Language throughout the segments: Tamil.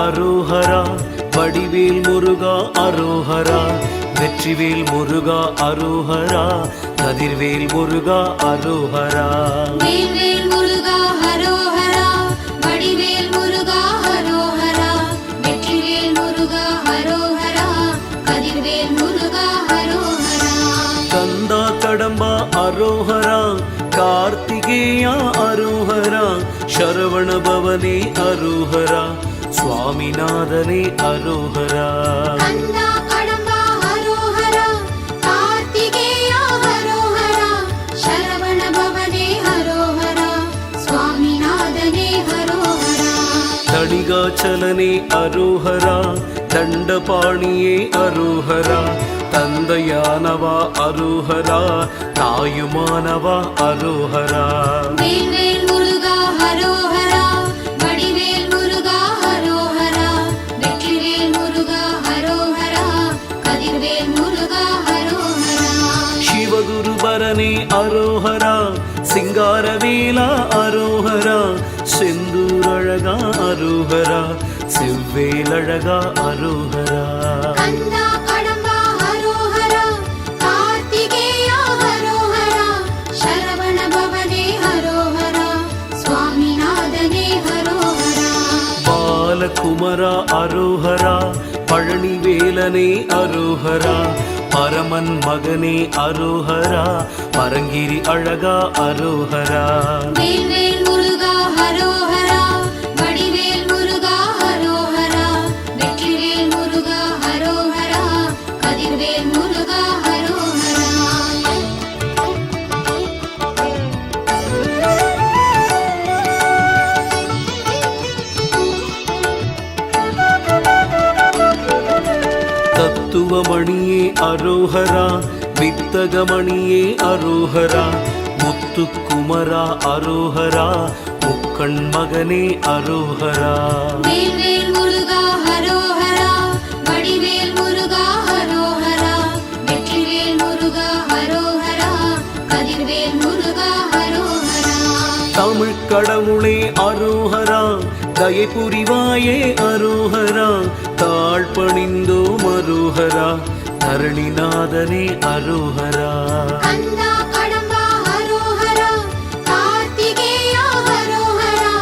அரோஹரா, வடிவேல் முருகா அரோஹரா, வெற்றிவேல் முருகா அரோஹரா, கதிர்வேல் முருகா அரோஹரா. வேல்வேல் முருகா அரோஹரா, வடிவேல் முருகா அரோஹரா, வெற்றிவேல் முருகா அரோஹரா, கதிர்வேல் முருகா அரோஹரா. கந்தா கடம்பா அரோஹரா, கார்த்திகேயா அரோஹரா, சரவண பவனே அரோஹரா, சுவாமிநாதனே அரோஹரா. கந்தா கடம்பா அரோஹரா, கார்த்திகேயா அரோஹரா, சரவண பவனே அரோஹரா, சுவாமிநாதனே அரோஹரா. தணிகாச்சலனே அரோஹரா, தண்டபாணியே அரோஹரா, தந்தையானவா அரோஹரா, தாயுமானவா அரோஹரா. வேல்வேல் முருகா அரோஹரா, வடிவேல் முருகா அரோஹரா, வெற்றிவேல் முருகா அரோஹரா, கதிர்வேல் முருகா அரோஹரா. சிவகுருபரனே அரோஹரா, சிங்காரவேலா அரோஹரா, செந்தூரழகா அரோஹரா, செவ்வேலழகா அரோஹரா. கந்தா கடம்பா அரோஹரா, கார்த்திகேயா அரோஹரா, சரவண பவனே அரோஹரா, சுவாமிநாதனே அரோஹரா. பாலகுமரா அரோஹரா, பழனிவேலனே அரோஹரா, பரமன் மகனே அரோஹரா, பரங்கிரி அழகா அரோஹரா. வேல்வேல் முருகா அரோஹரா, வடிவேல் முருகா அரோஹரா, வெற்றிவேல் முருகா அரோஹரா, கதிர்வேல் முருகா அரோஹரா. தத்துவமணியே அரோஹரா, வித்தகமணியே அரோஹரா, முத்துக்குமரா அரோஹரா, முக்கண் மகனே அரோஹரா. வேல்வேல் முருகா அரோஹரா, வடிவேல் முருகா அரோஹரா, வெற்றிவேல் முருகா அரோஹரா, கதிர்வேல் முருகா அரோஹரா. தமிழ் கடவுளே அரோஹரா, தயை புரிவாயே அரோஹரா, தாழ்பணிந்தோம் அரோஹரா, தரணிநாதனே அரோஹரா. கந்தா கடம்பா அரோஹரா, கார்த்திகேயா அரோஹரா,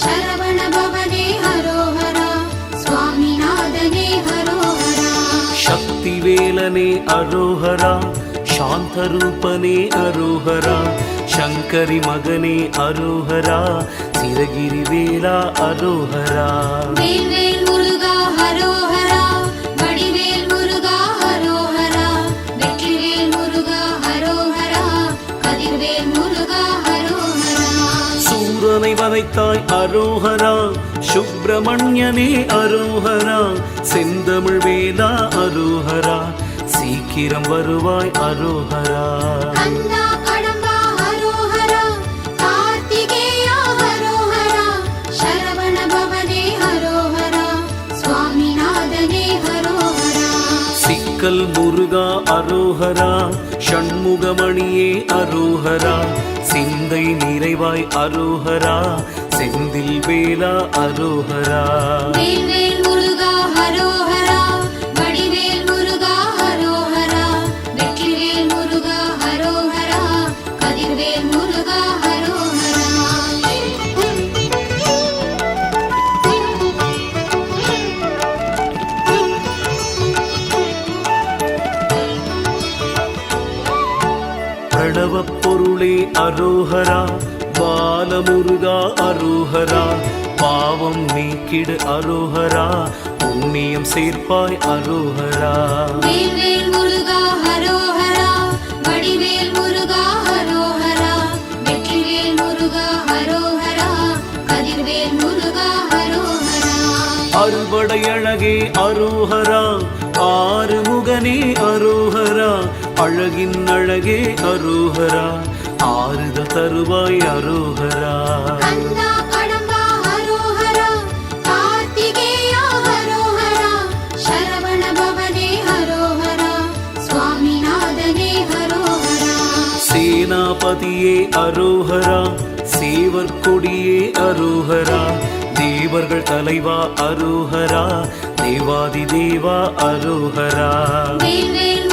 சரவண பவனே அரோஹரா, சுவாமிநாதனே அரோஹரா. சக்திவேலனே அரோஹரா, சாந்தரூபனே அரோஹரா, சங்கரி மகனே அரோஹரா, சிரகிரி வேலா அரோஹரா. வேல்வேல் முருகா அரோஹரா, வடிவேல் முருகா அரோஹரா, வெற்றிவேல் முருகா அரோஹரா, கதிர்வேல் முருகா அரோஹரா. சூரனை வதைத்தாய் அரோஹரா, சுப்பிரமணியனே அரோஹரா, செந்தமிழ் வேலா அரோஹரா, சீக்கிரம் வருவாய் அரோஹரா. கந்தா கடம்பா அரோஹரா, கார்த்திகேயா அரோஹரா, சரவண பவனே அரோஹரா, சுவாமிநாதனே அரோஹரா. சிக்கல் முருகா அரோஹரா, ஷண்முகமணியே அரோஹரா, சிந்தை நிறைவாய் அரோஹரா, செந்தில் வேலா அரோஹரா. வேல்வேல் முருகா அரோஹரா, வடிவேல் முருகா அரோஹரா, வெற்றிவேல் முருகா அரோஹரா, கதிர்வேல் முருகா அரோஹரா. பிரணவப் பொருளே அரோஹரா, பாலமுருகா அரோஹரா, பாவம் நீக்கிடு அரோஹரா, புண்ணியம் சேர்ப்பாய் அரோஹரா. வேல்வேல் முருகா அரோஹரா, வடிவேல் முருகா அரோஹரா, வெற்றிவேல் முருகா அரோஹரா, கதிர்வேல் முருகா அரோஹரா. அறுபடை அழகே அரோஹரா, ஆறுமுகனே அரோஹரா, அழகின் அழகே அரோகரா, ஆறுதல் தருவாய் அரோகரா. கந்தா கடம்பா ஹரோஹரா, கார்த்திகேயா ஹரோஹரா, சரவண பவனே ஹரோஹரா, சுவாமிநாதனே ஹரோஹரா. சேனாபதியே அரோகரா, சேவர் கொடியே அரோகரா, தேவர்கள் தலைவா அரோகரா, தேவாதி தேவா அரோகரா. வேல்வேல்